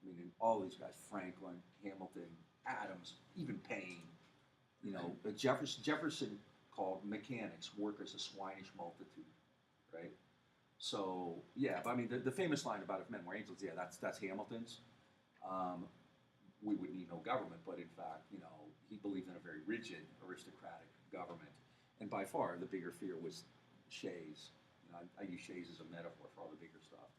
I mean, all these guys: Franklin, Hamilton, Adams, even Paine. You know, Jefferson called mechanics, workers, a swinish multitude, right? So yeah, but I mean, the famous line about if men were angels, yeah, that's Hamilton's. We would need no government, but in fact, you know, he believed in a very rigid, aristocratic government, and by far the bigger fear was Shay's. You know, I use Shay's as a metaphor for all the bigger stuff,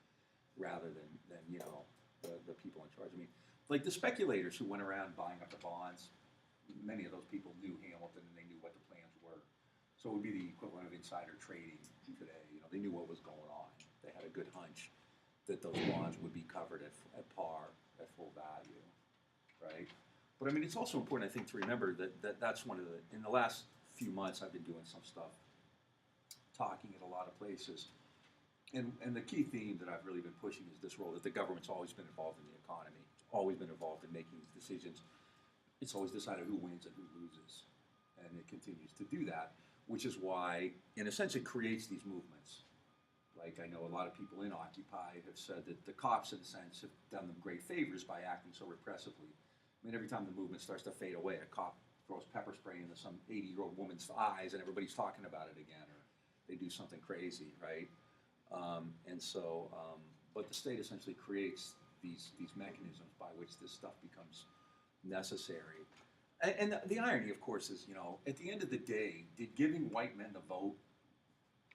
rather than you know the people in charge. I mean, like the speculators who went around buying up the bonds. Many of those people knew Hamilton and they knew what the plans were. So it would be the equivalent of insider trading today. You know, they knew what was going on. They had a good hunch that those bonds would be covered at par, at full value, right? But I mean, it's also important, I think, to remember that's one of the, in the last few months, I've been doing some stuff, talking at a lot of places. And the key theme that I've really been pushing is this role that the government's always been involved in the economy, always been involved in making these decisions. It's always decided who wins and who loses. And it continues to do that, which is why, in a sense, it creates these movements. Like, I know a lot of people in Occupy have said that the cops, in a sense, have done them great favors by acting so repressively. I mean, every time the movement starts to fade away, a cop throws pepper spray into some 80-year-old woman's eyes and everybody's talking about it again, or they do something crazy, right? But the state essentially creates these mechanisms by which this stuff becomes necessary. And the irony, of course, is, you know, at the end of the day, did giving white men the vote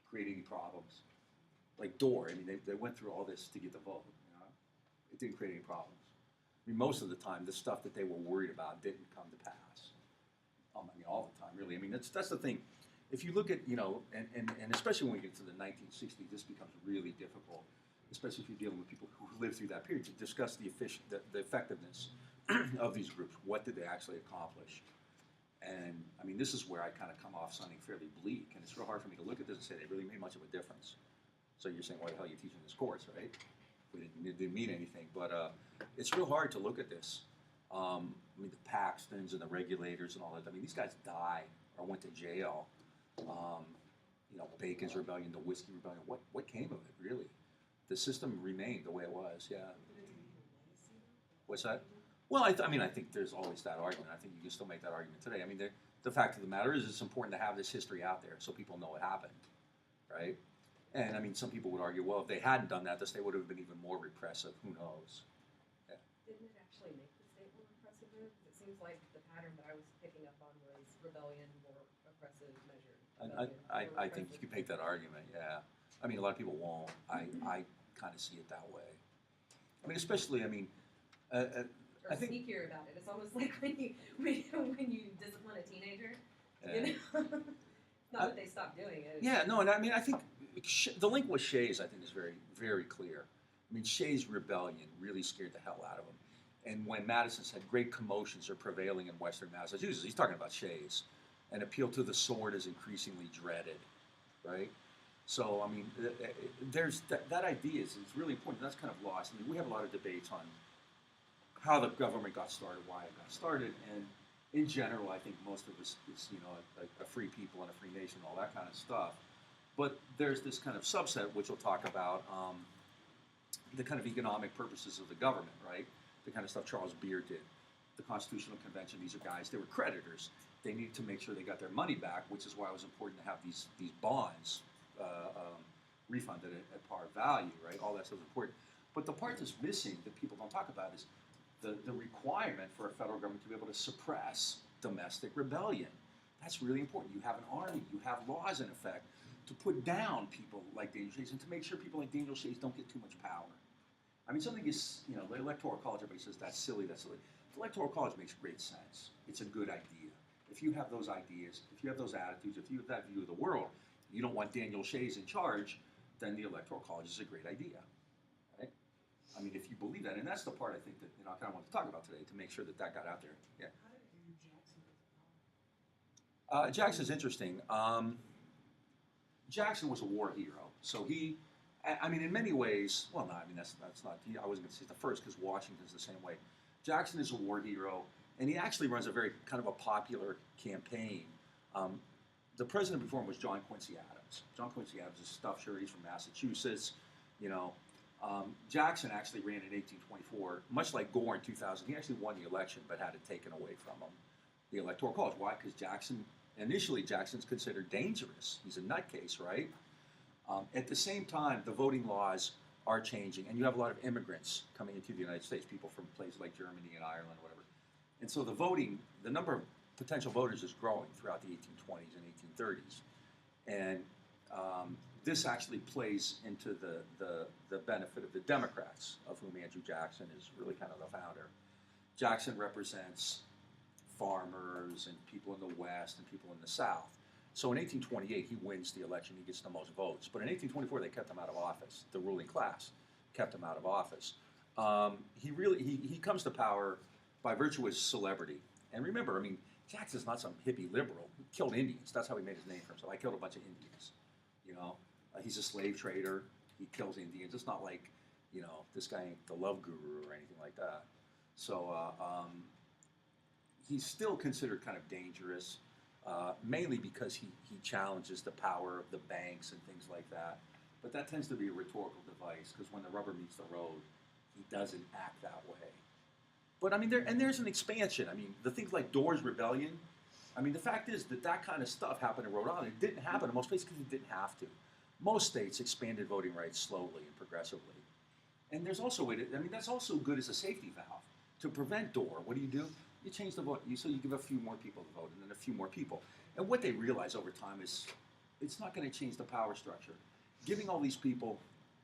create any problems? Like Dorr, I mean, they went through all this to get the vote, you know? It didn't create any problems. I mean, most of the time, the stuff that they were worried about didn't come to pass. I mean, all the time, really. I mean, that's the thing. If you look at, you know, and especially when we get to the 1960s, this becomes really difficult, especially if you're dealing with people who lived through that period, to discuss the effectiveness of these groups. What did they actually accomplish? And, I mean, this is where I kind of come off sounding fairly bleak, and it's real hard for me to look at this and say they really made much of a difference. So you're saying, why the hell are you teaching this course, right? It didn't mean anything, but it's real hard to look at this. I mean, the Paxtons and the regulators and all that, I mean, these guys died or went to jail. You know, Bacon's Rebellion, the Whiskey Rebellion, what came of it, really? The system remained the way it was, yeah. What's that? Well, I think there's always that argument. I think you can still make that argument today. I mean, the fact of the matter is it's important to have this history out there so people know what happened, right? And, I mean, some people would argue, well, if they hadn't done that, the state would have been even more repressive. Who knows? Yeah. Didn't it actually make the state more oppressive there? Because it seems like the pattern that I was picking up on was rebellion, more oppressive measure. I think you could make that argument, yeah. I mean, a lot of people won't. I kind of see it that way. I mean, especially, I mean, Or I think, sneakier about it. It's almost like when you discipline a teenager, you know? Not that they stopped doing it. yeah, no, and I mean, I think the link with Shay's, I think, is very, very clear. I mean, Shay's rebellion really scared the hell out of him. And when Madison said great commotions are prevailing in Western Massachusetts, he's talking about Shay's. An appeal to the sword is increasingly dreaded, right? So, I mean, there's that idea is really important. That's kind of lost. I mean, we have a lot of debates on how the government got started, why it got started, and in general, I think most of us is, you know, a free people and a free discrimination, all that kind of stuff. But there's this kind of subset, which we'll talk about, the kind of economic purposes of the government, right? The kind of stuff Charles Beer did. The Constitutional Convention, these are guys, they were creditors. They needed to make sure they got their money back, which is why it was important to have these bonds refunded at par value, right? All that stuff is important. But the part that's missing that people don't talk about is the requirement for a federal government to be able to suppress domestic rebellion. That's really important. You have an army, you have laws in effect to put down people like Daniel Shays and to make sure people like Daniel Shays don't get too much power. I mean, something is, you know, the Electoral College, everybody says that's silly, that's silly. The Electoral College makes great sense. It's a good idea. If you have those ideas, if you have those attitudes, if you have that view of the world, you don't want Daniel Shays in charge, then the Electoral College is a great idea, right? I mean, if you believe that, and that's the part I think that, you know, I kind of want to talk about today to make sure that that got out there. Yeah. How did Andrew Jackson get to power? Jackson's interesting. Jackson was a war hero, so he, I mean, in many ways, well, no, I mean, that's not, I wasn't going to say the first because Washington's the same way. Jackson is a war hero, and he actually runs a very kind of a popular campaign. The president before him was John Quincy Adams. John Quincy Adams is stuffed shirt, he's from Massachusetts, you know. Jackson actually ran in 1824, much like Gore in 2000. He actually won the election, but had it taken away from him, the Electoral College. Why? Because initially Jackson's considered dangerous. He's a nutcase, right? At the same time, the voting laws are changing, and you have a lot of immigrants coming into the United States, people from places like Germany and Ireland, whatever. And so the number of potential voters is growing throughout the 1820s and 1830s. And this actually plays into the benefit of the Democrats, of whom Andrew Jackson is really kind of the founder. Jackson represents farmers and people in the West and people in the South. So in 1828, he wins the election, he gets the most votes. But in 1824, they kept him out of office. The ruling class kept him out of office. He comes to power by virtue of his celebrity. And remember, I mean, Jackson's not some hippie liberal. He killed Indians. That's how he made his name for himself. I killed a bunch of Indians. You know, he's a slave trader. He kills Indians. It's not like, you know, this guy ain't the love guru or anything like that. So he's still considered kind of dangerous, mainly because he challenges the power of the banks and things like that. But that tends to be a rhetorical device because when the rubber meets the road, he doesn't act that way. But I mean, there's an expansion. I mean, the things like Doors Rebellion. I mean, the fact is that kind of stuff happened in Rhode Island. It didn't happen in most places because it didn't have to. Most states expanded voting rights slowly and progressively. And there's also that's also good as a safety valve to prevent Door. What do? You change the vote. So you give a few more people the vote, and then a few more people. And what they realize over time is it's not going to change the power structure. Giving all these people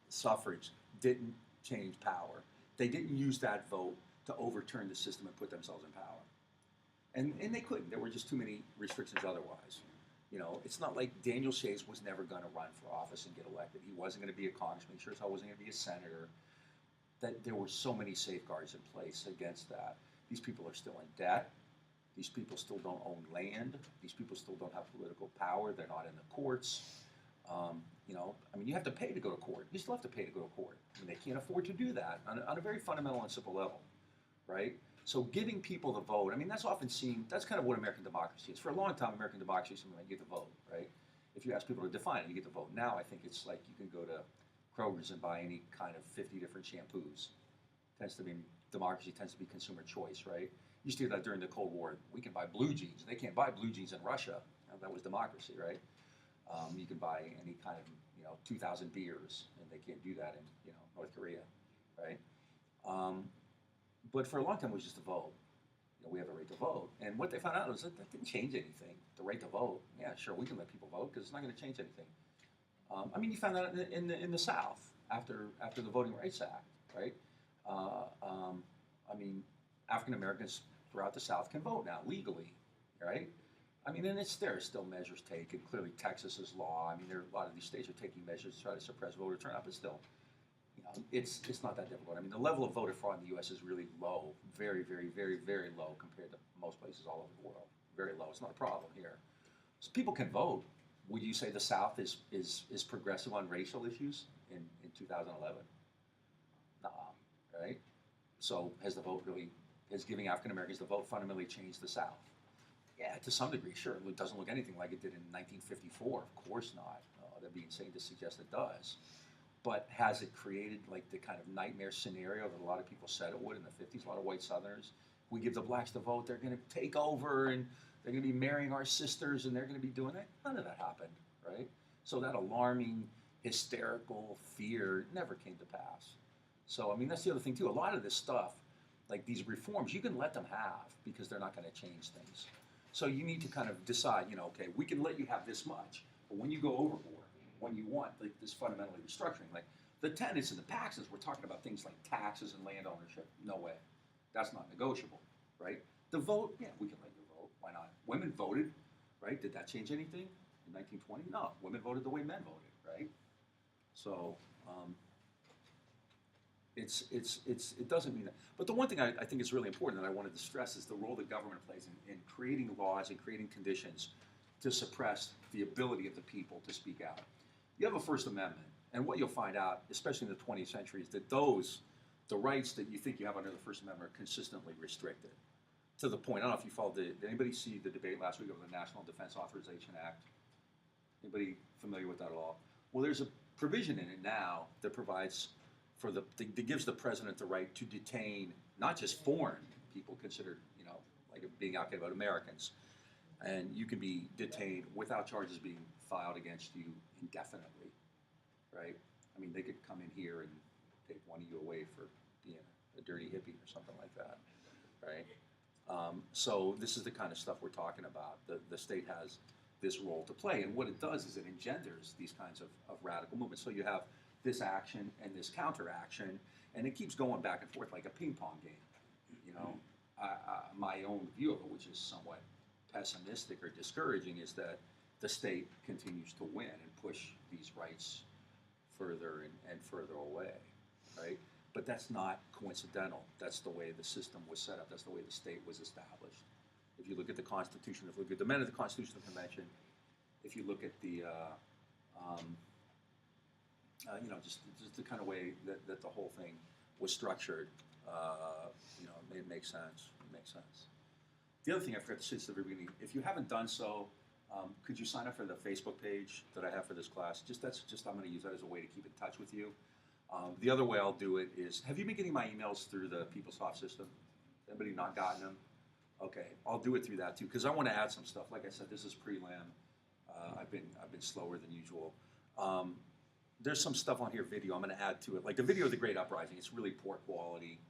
suffrage didn't change power. They didn't use that vote to overturn the system and put themselves in power. And they couldn't. There were just too many restrictions otherwise. You know, it's not like Daniel Shays was never going to run for office and get elected. He wasn't going to be a congressman. He sure as hell wasn't going to be a senator. That there were so many safeguards in place against that. These people are still in debt. These people still don't own land. These people still don't have political power. They're not in the courts. You know, I mean, you have to pay to go to court. You still have to pay to go to court. I mean, they can't afford to do that on a very fundamental and simple level, right? So giving people the vote, I mean, that's often seen, that's kind of what American democracy is. For a long time, American democracy is something like you get the vote, right? If you ask people to define it, you get the vote. Now I think it's like you can go to Kroger's and buy any kind of 50 different shampoos. Democracy tends to be consumer choice, right? You used to do that during the Cold War. We can buy blue jeans. They can't buy blue jeans in Russia. That was democracy, right? You can buy any kind of, 2,000 beers, and they can't do that in, North Korea, right? But for a long time, it was just a vote. We have a right to vote. And what they found out was that didn't change anything. The right to vote, yeah, sure, we can let people vote because it's not going to change anything. I mean, you found that in the South after the Voting Rights Act, right? I mean, African Americans throughout the South can vote now legally, right? I mean, and there are still measures taken. Clearly, Texas's law. I mean, a lot of these states are taking measures to try to suppress voter turnout, but still, it's not that difficult. I mean, the level of voter fraud in the U.S. is really low, very, very, very, very low compared to most places all over the world. Very low. It's not a problem here. So people can vote. Would you say the South is progressive on racial issues in 2011? Nah, right? So has giving African Americans the vote fundamentally changed the South? Yeah, to some degree, sure. It doesn't look anything like it did in 1954. Of course not. That'd be insane to suggest it does. But has it created like the kind of nightmare scenario that a lot of people said it would in the 50s? A lot of white Southerners, we give the blacks the vote, they're going to take over and they're going to be marrying our sisters and they're going to be doing that. None of that happened, right? So that alarming, hysterical fear never came to pass. So, I mean, that's the other thing too. A lot of this stuff, like these reforms, you can let them have because they're not going to change things. So you need to kind of decide, you know, okay, we can let you have this much, but when you go overboard, when you want like this fundamentally restructuring, like the tenants and the taxes, we're talking about things like taxes and land ownership. No way. That's not negotiable, right? The vote, yeah, we can let you vote. Why not? Women voted, right? Did that change anything in 1920? No, women voted the way men voted, right? So it doesn't mean that. But the one thing I think is really important that I wanted to stress is the role that government plays in creating laws and creating conditions to suppress the ability of the people to speak out. You have a First Amendment, and what you'll find out, especially in the 20th century, is that the rights that you think you have under the First Amendment are consistently restricted. To the point, I don't know if you followed did anybody see the debate last week over the National Defense Authorization Act? Anybody familiar with that at all? Well, there's a provision in it now that provides for that gives the president the right to detain not just foreign people considered, you know, like being out about Americans, and you can be detained without charges being filed against you indefinitely, right? I mean, they could come in here and take one of you away for being a dirty hippie or something like that, right? So this is the kind of stuff we're talking about. The state has this role to play, and what it does is it engenders these kinds of radical movements. So you have this action and this counteraction, and it keeps going back and forth like a ping pong game. You know, my own view of it, which is somewhat pessimistic or discouraging, is that the state continues to win and push these rights further and further away, right? But that's not coincidental. That's the way the system was set up. That's the way the state was established. If you look at the Constitution, if you look at the men of the Constitutional Convention, if you look at the, you know, just the kind of way that the whole thing was structured, you know, it makes sense. It makes sense. The other thing I forgot to say at the very beginning, if you haven't done so, could you sign up for the Facebook page that I have for this class? I'm going to use that as a way to keep in touch with you. The other way I'll do it is, have you been getting my emails through the PeopleSoft system? Anybody not gotten them? Okay, I'll do it through that too, because I want to add some stuff. Like I said, this is prelim. I've been slower than usual. There's some stuff on here, video. I'm going to add to it, like the video of the Great Uprising. It's really poor quality,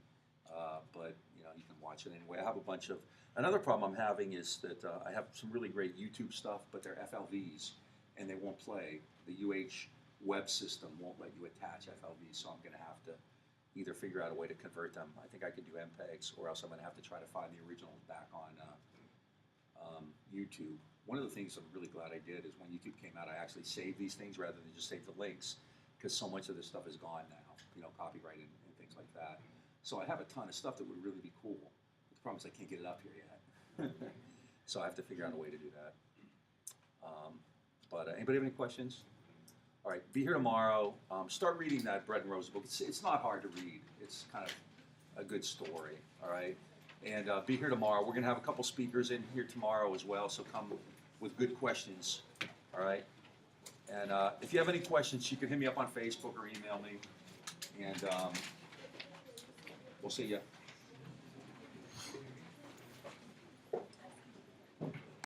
but you know you can watch it anyway. I have a bunch of. Another problem I'm having is that I have some really great YouTube stuff, but they're FLVs, and they won't play. The UH web system won't let you attach FLVs, so I'm going to have to either figure out a way to convert them. I think I could do MPEGs, or else I'm going to have to try to find the originals back on YouTube. One of the things I'm really glad I did is when YouTube came out, I actually saved these things rather than just save the links, because so much of this stuff is gone now, you know, copyright and things like that. So I have a ton of stuff that would really be cool. But the problem is I can't get it up here yet. So I have to figure out a way to do that. But anybody have any questions? All right, be here tomorrow. Start reading that Bread and Roses book. It's not hard to read. It's kind of a good story, all right? And be here tomorrow. We're going to have a couple speakers in here tomorrow as well, so come with good questions, all right? And if you have any questions, you can hit me up on Facebook or email me, and we'll see you.